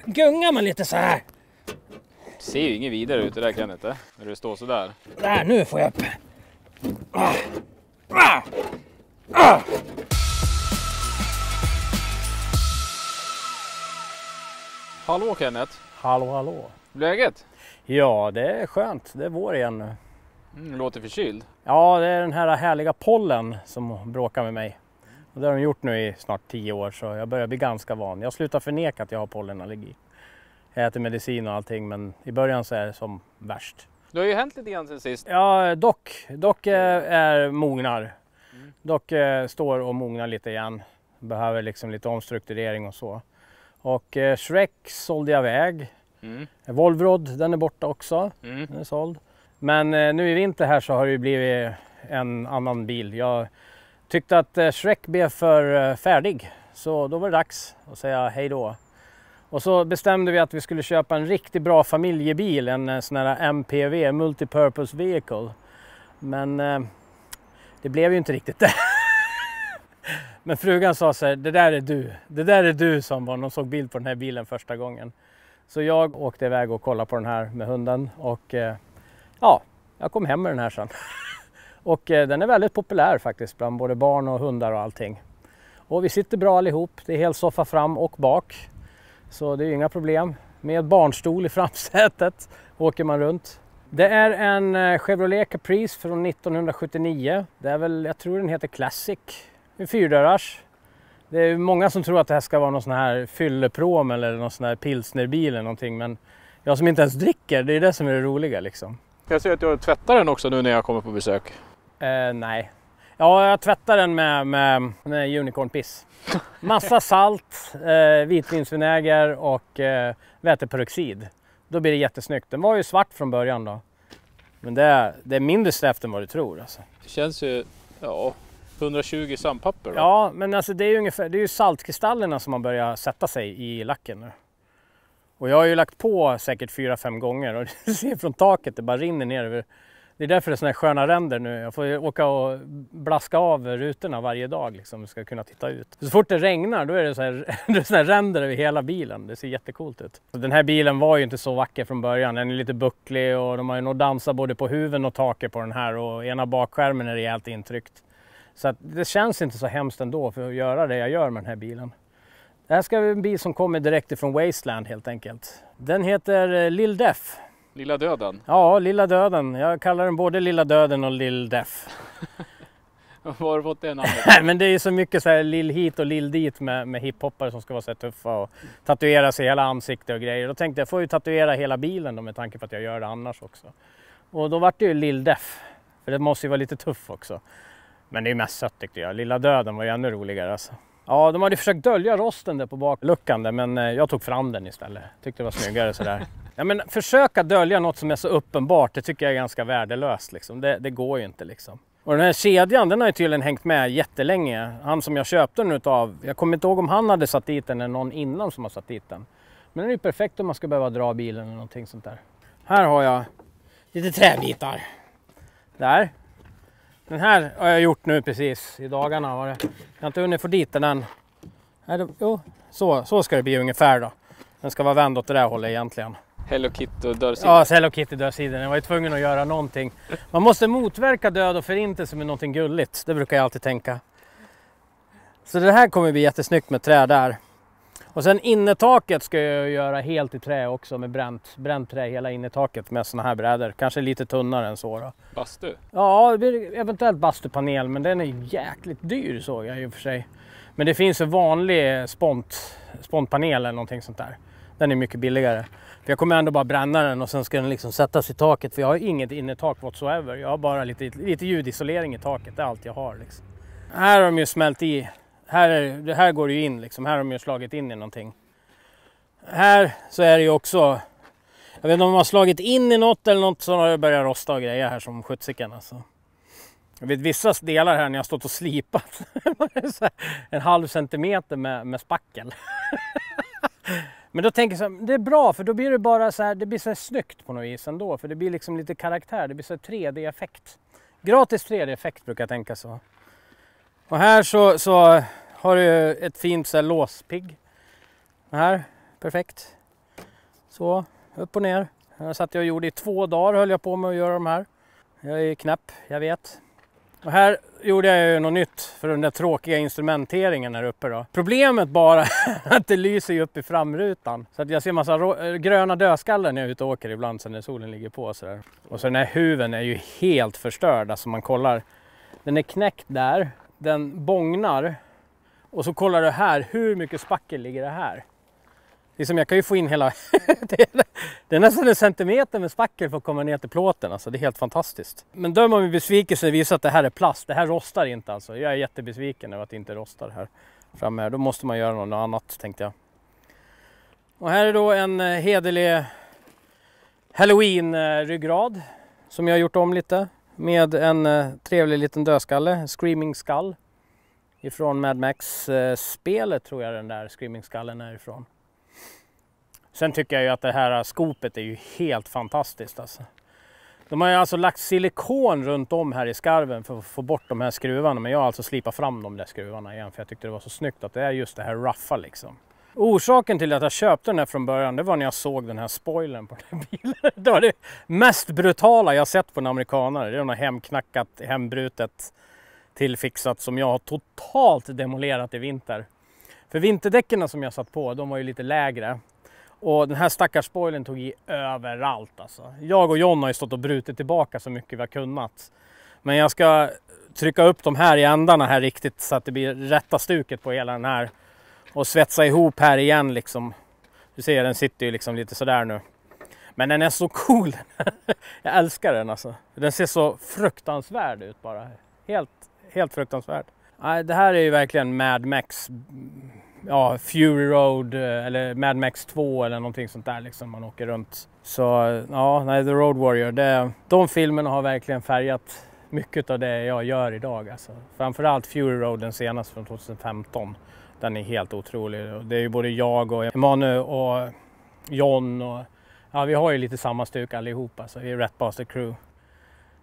gungar man lite så här. Det ser ju inget vidare ut det där, Kenneth, när du står så där. Där, nu får jag upp. Hallå Kenneth, Hallå, hallå. läget? Ja, det är skönt. Det är vår igen nu. Låter förkyld. Ja, det är den här härliga pollen som bråkar med mig. Och det har de gjort nu i snart 10 år, så jag börjar bli ganska van. Jag slutar förneka att jag har pollenallergi. Jag äter medicin och allting, men i början så är det som värst. Det har ju hänt lite grann sen sist. Ja, dock är mognar. Dock står och mognar lite igen. Behöver liksom lite omstrukturering och så. Och Shrek sålde jag iväg. Volvrod, den är borta också. Den är såld. Men nu i vinter här så har det ju blivit en annan bil. Jag tyckte att Shrek blev för färdig. Så då var det dags att säga hej då. Och så bestämde vi att vi skulle köpa en riktigt bra familjebil. En sån här MPV, Multipurpose Vehicle. Men det blev ju inte riktigt det. Men frugan sa så här, det där är du. Det där är du, som var. De såg bild på den här bilen första gången. Så jag åkte iväg och kollade på den här med hunden. Och ja, jag kom hem med den här sen. Och den är väldigt populär faktiskt bland både barn och hundar och allting. Och vi sitter bra allihop. Det är helsoffa fram och bak. Så det är inga problem. Med barnstol i framsätet åker man runt. Det är en Chevrolet Caprice från 1979. Det är väl, jag tror den heter Classic. En 4-dörrars. Det är många som tror att det här ska vara någon sån här fylleprom eller någon sån här pilsnerbil eller någonting. Men jag som inte ens dricker, det är det som är det roliga liksom. Jag ser att du tvättar den också nu när jag kommer på besök. Nej. Ja, jag tvättar den med unicornpiss. Massa salt, vitvinsvinäger och väteperoxid. Då blir det jättesnyggt. Den var ju svart från början då. Men det är mindre stäft än vad du tror alltså. Det känns ju, 120 sandpapper då. Ja, men alltså det är ju saltkristallerna som har börjat sätta sig i lacken nu. Och jag har ju lagt på säkert 4-5 gånger och du ser från taket, det bara rinner ner över. Det är därför det är såna här sköna ränder nu. Jag får åka och blaska av rutorna varje dag liksom, för att ska kunna titta ut. Så fort det regnar då är det så här, det är såna här ränder över hela bilen. Det ser jättecoolt ut. Den här bilen var ju inte så vacker från början. Den är lite bucklig och de har ju nog dansat både på huven och taket på den här. Och ena bakskärmen är rejält intryckt. Så att det känns inte så hemskt ändå för att göra det jag gör med den här bilen. Det här ska vara en bil som kommer direkt ifrån Wasteland helt enkelt. Den heter Lil Death. Lilla döden. Ja, Lilla Döden. Jag kallar den både Lilla Döden och Lil Death. Var har du fått det namnet? Men det är ju så mycket så här Lil hit och Lil dit med hiphoppare som ska vara så här tuffa och tatuera sig hela ansiktet och grejer. Då tänkte jag får ju tatuera hela bilen då, med tanke på att jag gör det annars också. Och då var det ju Lil Death. För det måste ju vara lite tuff också. Men det är ju mest sött tyckte jag. Lilla Döden var ju ännu roligare alltså. Ja, de hade försökt dölja rosten där på bakluckan där, men jag tog fram den istället. Tyckte det var snyggare sådär. Ja, men försöka dölja något som är så uppenbart, det tycker jag är ganska värdelöst liksom. Det går ju inte liksom. Och den här kedjan, den har ju tydligen hängt med jättelänge. Han som jag köpte den utav, jag kommer inte ihåg om han hade satt dit den eller någon innan som har satt dit den. Men den är ju perfekt om man ska behöva dra bilen eller någonting sånt där. Här har jag lite träbitar. Där. Den här har jag gjort nu precis i dagarna. Jag har inte hunnit få dit den än. Jo, så ska det bli ungefär då. Den ska vara vänd åt det där hållet egentligen. Hello Kitty och dörrsidan. Ja, Hello Kitty dörrsidan. Jag var ju tvungen att göra någonting. Man måste motverka död och förintelse med någonting gulligt. Det brukar jag alltid tänka. Så det här kommer bli jättesnyggt med trä där. Och sen innetaket ska jag göra helt i trä också med bränt trä hela innetaket med såna här brädor. Kanske lite tunnare än så då. Bastu? Ja, det blir eventuellt bastupanel, men den är jäkligt dyr såg jag i och för sig. Men det finns en vanlig spontpanel eller någonting sånt där. Den är mycket billigare. För jag kommer ändå bara bränna den och sen ska den liksom sättas i taket. För jag har inget innertak whatsoever. Jag har bara lite ljudisolering i taket. Det är allt jag har liksom. Här har de ju smält i. Det här går ju in liksom. Här har de ju slagit in i någonting. Här så är det ju också. Jag vet inte om de har slagit in i något eller något, så har det börjat rosta och grejer här som skjutsiken alltså. Jag vet vissa delar här när jag har stått och slipat. En halv centimeter med spackel. Men då tänker jag så här, det är bra för då blir det bara så här, det blir så här snyggt på något vis ändå. För det blir liksom lite karaktär, det blir så här 3D-effekt. Gratis 3D-effekt brukar jag tänka så. Och här så har du ett fint så här låspigg. Här, perfekt. Så, upp och ner. Jag satt och gjorde i 2 dagar, höll jag på med att göra de här. Jag är knäpp, jag vet. Och här gjorde jag ju något nytt för den där tråkiga instrumenteringen här uppe då. Problemet bara är att det lyser ju upp i framrutan. Så att jag ser massa gröna dödskallar när jag är ute och åker ibland sen när solen ligger på så där. Och så den här huven är ju helt förstörd, alltså man kollar. Den är knäckt där, den bångnar. Och så kollar du här, hur mycket spackel ligger det här? Liksom jag kan ju få in hela, det är nästan 1 centimeter med spackel för att komma ner till plåten. Alltså det är helt fantastiskt. Men döm om min besvikelse visar att det här är plast. Det här rostar inte alltså. Jag är jättebesviken över att det inte rostar här framme. Då måste man göra något annat tänkte jag. Och här är då en hederlig Halloween-ryggrad som jag har gjort om lite. Med en trevlig liten dödskalle, Screaming Skull. Ifrån Mad Max-spelet tror jag den där Screaming Skullen är ifrån. Sen tycker jag ju att det här skopet är ju helt fantastiskt alltså. De har ju alltså lagt silikon runt om här i skarven för att få bort de här skruvarna. Men jag har alltså slipat fram de där skruvarna igen för jag tyckte det var så snyggt att det är just det här ruffa liksom. Orsaken till att jag köpte den här från början det var när jag såg den här spoilern på den här bilen. Det var det mest brutala jag sett på en amerikanare. Det är något hemknackat, hembrutet, tillfixat som jag har totalt demolerat i vinter. För vinterdäcken som jag satt på, de var ju lite lägre. Och den här stackars spoilern tog i överallt alltså. Jag och John har ju stått och brutit tillbaka så mycket vi har kunnat. Men jag ska trycka upp de här i ändarna här riktigt så att det blir rätta stuket på hela den här. Och svetsa ihop här igen liksom. Du ser den sitter ju liksom lite sådär nu. Men den är så cool. Jag älskar den alltså. Den ser så fruktansvärd ut bara. Helt fruktansvärd. Nej, det här är ju verkligen Mad Max. Ja, Fury Road eller Mad Max 2 eller någonting sånt där liksom man åker runt. Så ja, nej, The Road Warrior, de filmerna har verkligen färgat mycket av det jag gör idag alltså. Framförallt Fury Road, den senaste från 2015. Den är helt otrolig. Det är ju både jag och Emanuel och John och ja, vi har ju lite samma stuk allihopa alltså. Vi är Rat Bastard Crew.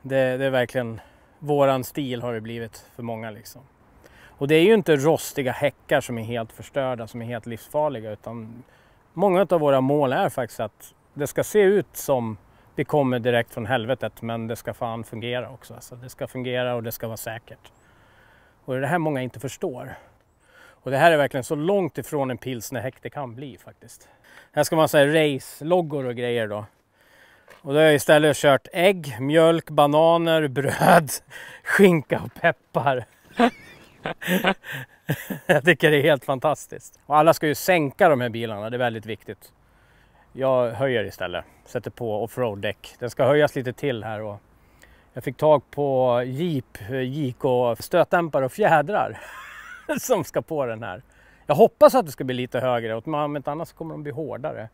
Det är verkligen våran stil har det blivit för många liksom. Och det är ju inte rostiga häckar som är helt förstörda, som är helt livsfarliga, utan många av våra mål är faktiskt att det ska se ut som det kommer direkt från helvetet, men det ska fan fungera också. Alltså det ska fungera och det ska vara säkert. Och det är det här många inte förstår. Och det här är verkligen så långt ifrån en pilsnerhäck det kan bli faktiskt. Här ska man säga race-loggor och grejer då. Och då har jag istället kört ägg, mjölk, bananer, bröd, skinka och peppar. Jag tycker det är helt fantastiskt. Och alla ska ju sänka de här bilarna, det är väldigt viktigt. Jag höjer istället, sätter på offroad-däck. Den ska höjas lite till här och jag fick tag på Jeep och stötdämpare och fjädrar som ska på den här. Jag hoppas att det ska bli lite högre, om inte annars kommer de bli hårdare.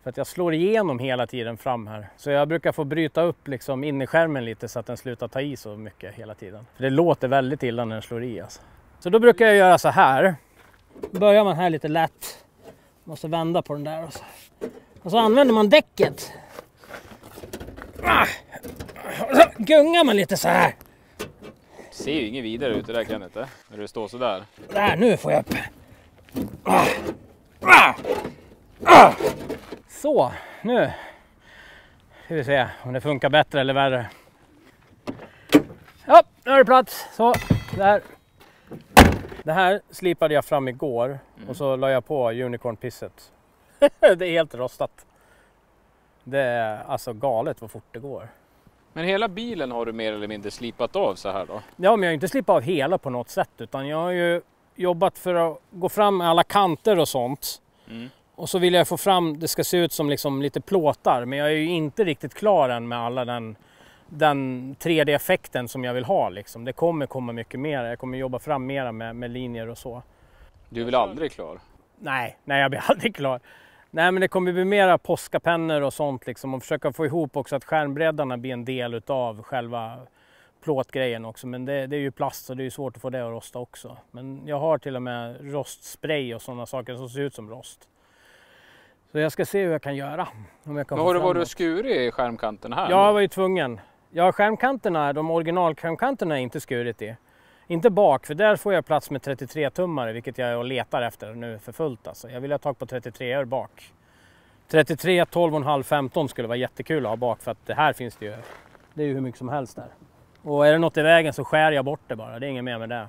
För att jag slår igenom hela tiden fram här. Så jag brukar få bryta upp liksom in i skärmen lite så att den slutar ta i så mycket hela tiden. För det låter väldigt illa när den slår i alltså. Så då brukar jag göra så här. Börjar man här lite lätt. Måste vända på den där. Och så använder man däcket. Och så gungar man lite så här. Det ser ju inget vidare ut det där Kenneth, när du står så där. Där, nu får jag upp. Så, nu ska vi se om det funkar bättre eller värre. Ja, nu är det plats. Så, där. Det här slipade jag fram igår och så la jag på Unicorn-pisset. Det är helt rostat. Det är alltså galet vad fort det går. Men hela bilen har du mer eller mindre slipat av så här då? Ja, men jag har inte slipat av hela på något sätt, utan jag har ju jobbat för att gå fram med alla kanter och sånt. Mm. Och så vill jag få fram, det ska se ut som liksom lite plåtar, men jag är ju inte riktigt klar än med alla den 3D-effekten som jag vill ha liksom. Det kommer komma mycket mer, jag kommer jobba fram mera med linjer och så. Du är väl aldrig klar? Nej, jag blir aldrig klar. Nej, men det kommer bli mera påskapennor och sånt liksom, och försöka få ihop också att skärmbreddarna blir en del utav själva plåtgrejen också. Men det är ju plast så det är ju svårt att få det att rosta också. Men jag har till och med rostspray och sådana saker som ser ut som rost. Så jag ska se hur jag kan göra. Om jag kan. Men har du varit och skurit i skärmkanterna här? Jag var ju tvungen. Ja, skärmkanterna, de originalskärmkanterna är inte skurit i. Inte bak, för där får jag plats med 33-tummare, vilket jag letar efter nu för fullt. Alltså. Jag vill ha tag på 33 bak. 33, 12,5, 15 skulle vara jättekul att ha bak, för att det här finns det ju. Det är ju hur mycket som helst där. Och är det något i vägen så skär jag bort det bara, det är inget mer med det.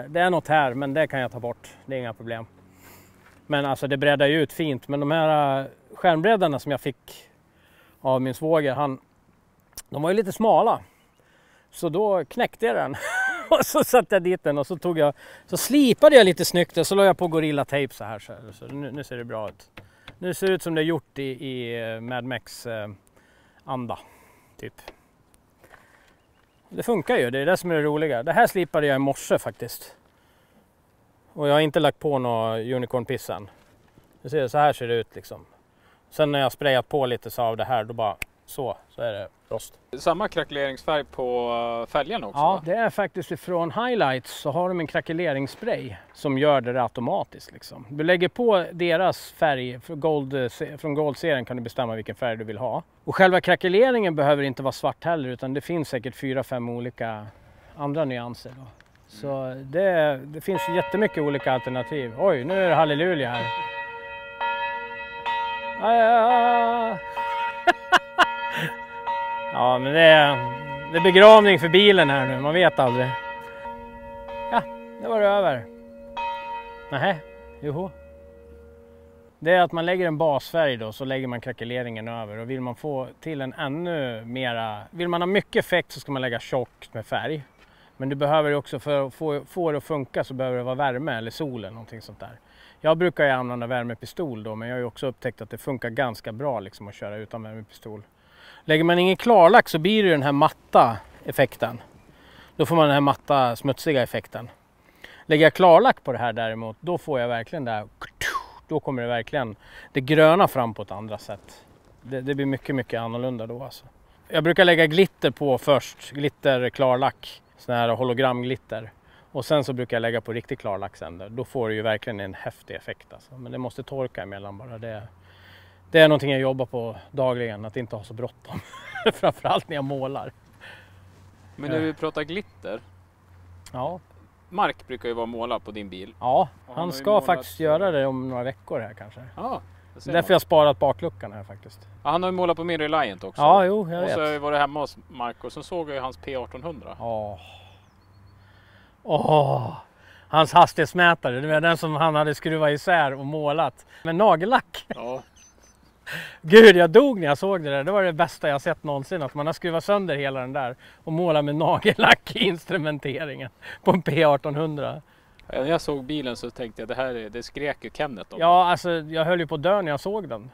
Det är något här, men det kan jag ta bort, det är inga problem. Men alltså det breddar ju ut fint, men de här skärmbreddarna som jag fick av min svåger, de var ju lite smala. Så då knäckte jag den och så satte jag dit den och så slipade jag lite snyggt och så la jag på Gorilla Tape så här. Så nu ser det bra ut. Nu ser det ut som det är gjort i Mad Max anda, typ. Det funkar ju, det är det som är det roliga. Det här slipade jag i morse faktiskt. Och jag har inte lagt på någon unicorn-piss än. Du ser, så här ser det ut liksom. Sen när jag sprayat på lite så av det här, då bara så är det rost. Samma krackeleringsfärg på fälgen också? Ja, det är faktiskt ifrån Highlights så har de en krackeleringsspray som gör det automatiskt. Liksom. Du lägger på deras färg, från Gold-serien kan du bestämma vilken färg du vill ha. Och själva krackeleringen behöver inte vara svart heller, utan det finns säkert 4-5 olika andra nyanser. Då. Så det finns jättemycket olika alternativ. Oj, nu är det halleluja här. Ja, men det är begravning för bilen här nu, man vet aldrig. Ja, det var det över. Nähä, joho. Det är att man lägger en basfärg då, så lägger man krackeleringen över. Och vill man få till en ännu mera, vill man ha mycket effekt så ska man lägga tjockt med färg. Men du behöver också, för att få det att funka så behöver det vara värme eller sol eller någonting sånt där. Jag brukar ju använda värmepistol då, men jag har ju också upptäckt att det funkar ganska bra liksom att köra utan värmepistol. Lägger man ingen klarlack så blir det den här matta effekten. Då får man den här matta smutsiga effekten. Lägger jag klarlack på det här däremot, då får jag verkligen det här, då kommer det verkligen det gröna fram på ett andra sätt. Det blir mycket, mycket annorlunda då alltså. Jag brukar lägga glitter på först, glitter klarlack, sån här hologramglitter. Och sen så brukar jag lägga på riktigt klarlack sen där. Då får du ju verkligen en häftig effekt alltså. Men det måste torka emellan bara. Det är någonting jag jobbar på dagligen, att inte ha så bråttom. Framförallt när jag målar. Men när vi pratar glitter. Ja. Mark brukar ju vara målad på din bil. Ja, han ska faktiskt göra det om några veckor här kanske. Ja, därför jag sparat bakluckan här faktiskt. Ja, han har ju målat på min Reliant också. Ja, jo, jag vet. Och så har jag varit hemma hos Mark och så såg jag ju hans P1800. Hans hastighetsmätare, det var den som han hade skruvat isär och målat med nagellack. Ja. Gud, jag dog när jag såg det där. Det var det bästa jag sett någonsin, att man har skruvat sönder hela den där och målat med nagellack i instrumenteringen på en P1800. När jag såg bilen så tänkte jag det skrek ju Kenneth om. Ja, alltså jag höll ju på att dö när jag såg den.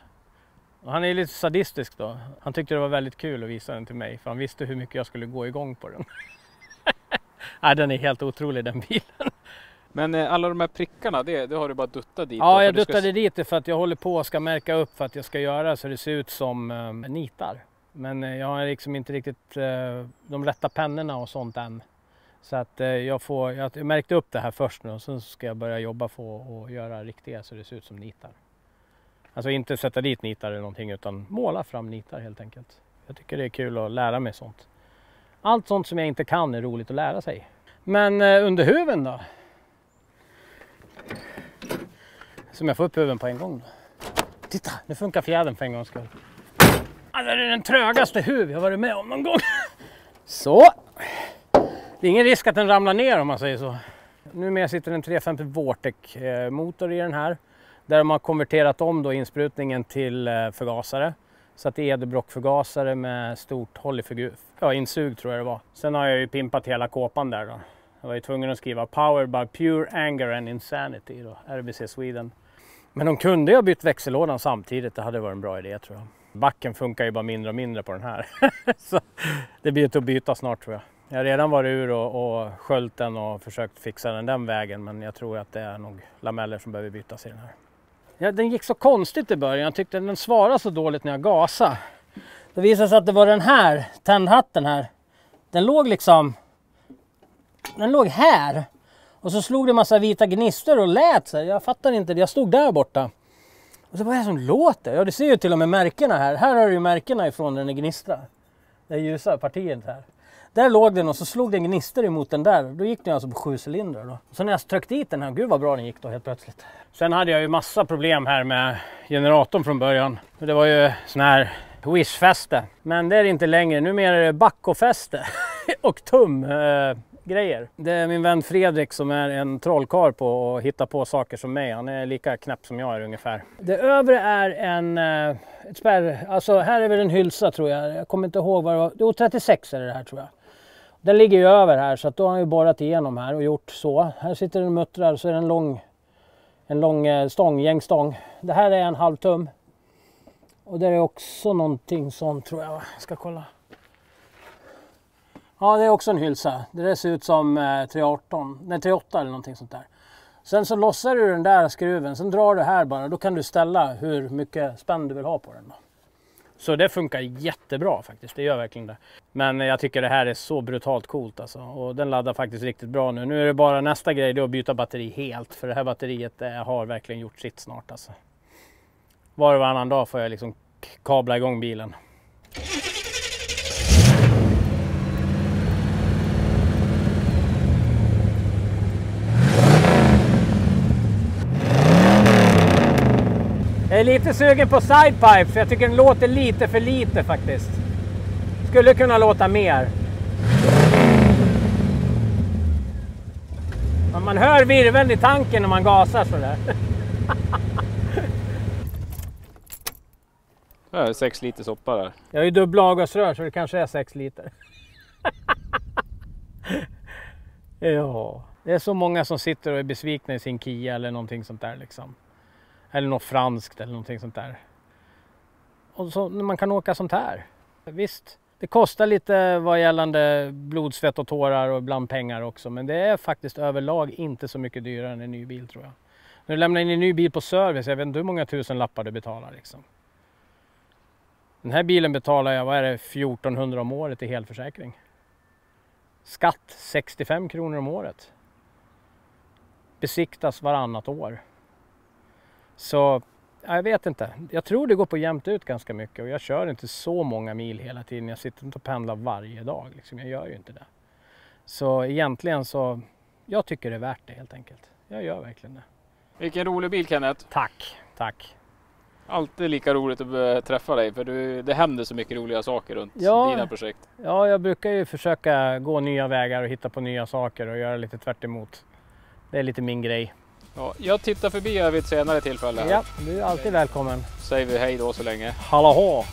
Och han är lite sadistisk då. Han tyckte det var väldigt kul att visa den till mig, för han visste hur mycket jag skulle gå igång på den. Nej, den är helt otrolig den bilen. Men alla de här prickarna, det har du bara duttat dit? Ja, jag duttade dit det för att jag håller på och ska märka upp för att jag ska göra så det ser ut som nitar. Men jag har liksom inte riktigt de rätta pennorna och sånt än. Så att jag märkte upp det här först nu och sen ska jag börja jobba på att göra riktiga så det ser ut som nitar. Alltså inte sätta dit nitar eller någonting, utan måla fram nitar helt enkelt. Jag tycker det är kul att lära mig sånt. Allt sånt som jag inte kan är roligt att lära sig. Men under huven då? Som jag får upp huven på en gång då. Titta, nu funkar fjädern för en gångs skull. Alltså, det är den trögaste huv jag varit med om någon gång. Så. Det är ingen risk att den ramlar ner om man säger så. Nu sitter en 350 Vortec motor i den här. Där de har konverterat om då insprutningen till förgasare. Så att det är Edelbrock-förgasare med stort insug tror jag det var. Sen har jag ju pimpat hela kåpan där då. Jag var ju tvungen att skriva Powered by Pure Anger and Insanity då, RBC Sweden. Men de kunde ju ha bytt växellådan samtidigt, det hade varit en bra idé tror jag. Backen funkar ju bara mindre och mindre på den här. Så det blir att byta snart tror jag. Jag har redan varit ur och sköljt den och försökt fixa den vägen, men jag tror att det är nog lameller som behöver bytas i den här. Ja, den gick så konstigt i början, jag tyckte den svarade så dåligt när jag gasade. Det visade sig att det var den här tändhatten här. Den låg här. Och så slog det en massa vita gnistor och lät sig. Jag fattar inte det. Jag stod där borta. Och så var det som låter. Ja, det ser ju till och med märkena här. Här har du ju märkena ifrån den gnistrar. Det ljusa partiet här. Där låg den och så slog den gnistor emot den där. Då gick den alltså på 7 cylindrar då. Så när jag tryckte dit den här, gud vad bra den gick då helt plötsligt. Sen hade jag ju massa problem här med generatorn från början. Det var ju sån här wish-fäste. Men det är det inte längre. Numera är det backofäste och grejer. Det är min vän Fredrik som är en trollkarl på att hitta på saker som mig. Han är lika knäpp som jag är ungefär. Det övre är ett spärr. Alltså här är väl en hylsa tror jag. Jag kommer inte ihåg vad det var. Jo, 36 är det här tror jag. Den ligger ju över här så att då har han ju borrat igenom här och gjort så. Här sitter den och muttrar så är det en lång stång, gängstång. Det här är en 1/2 tum. Och det är också någonting sånt tror jag. Jag ska kolla. Ja, det är också en hylsa. Det där ser ut som 38 eller någonting sånt där. Sen så lossar du den där skruven, sen drar du här bara. Då kan du ställa hur mycket spänn du vill ha på den då. Så det funkar jättebra faktiskt, det gör verkligen det. Men jag tycker det här är så brutalt coolt alltså. Och den laddar faktiskt riktigt bra nu. Nu är det bara nästa grej, det är att byta batteri helt. För det här batteriet har verkligen gjort sitt snart alltså. Var och varannan dag får jag liksom kabla igång bilen. Jag är lite sugen på sidepipe för jag tycker den låter lite för lite faktiskt. Skulle kunna låta mer. Man hör virveln i tanken när man gasar sådär. Det är 6 liter soppa där. Jag har ju dubbla avgasrör så det kanske är 6 liter. Ja, det är så många som sitter och är besvikna i sin Kia eller någonting sånt där liksom. Eller något franskt eller någonting sånt där. Och så när man kan åka sånt här. Visst, det kostar lite vad gällande blod, svett och tårar och ibland pengar också. Men det är faktiskt överlag inte så mycket dyrare än en ny bil tror jag. När du lämnar in en ny bil på service, jag vet inte hur många tusen lappar du betalar liksom. Den här bilen betalar jag, vad är det, 1400 om året i helförsäkring. Skatt 65 kronor om året. Besiktas varannat år. Så jag vet inte. Jag tror det går på jämnt ut ganska mycket och jag kör inte så många mil hela tiden. Jag sitter inte och pendlar varje dag. Liksom. Jag gör ju inte det. Så egentligen så, jag tycker det är värt det helt enkelt. Jag gör verkligen det. Vilken rolig bil Kenneth. Tack, tack. Alltid lika roligt att träffa dig för det händer så mycket roliga saker runt dina projekt. Ja, jag brukar ju försöka gå nya vägar och hitta på nya saker och göra lite tvärt emot. Det är lite min grej. Ja, jag tittar förbi vid ett senare tillfälle. Ja, du är alltid välkommen. Säger vi hej då så länge. Hallå!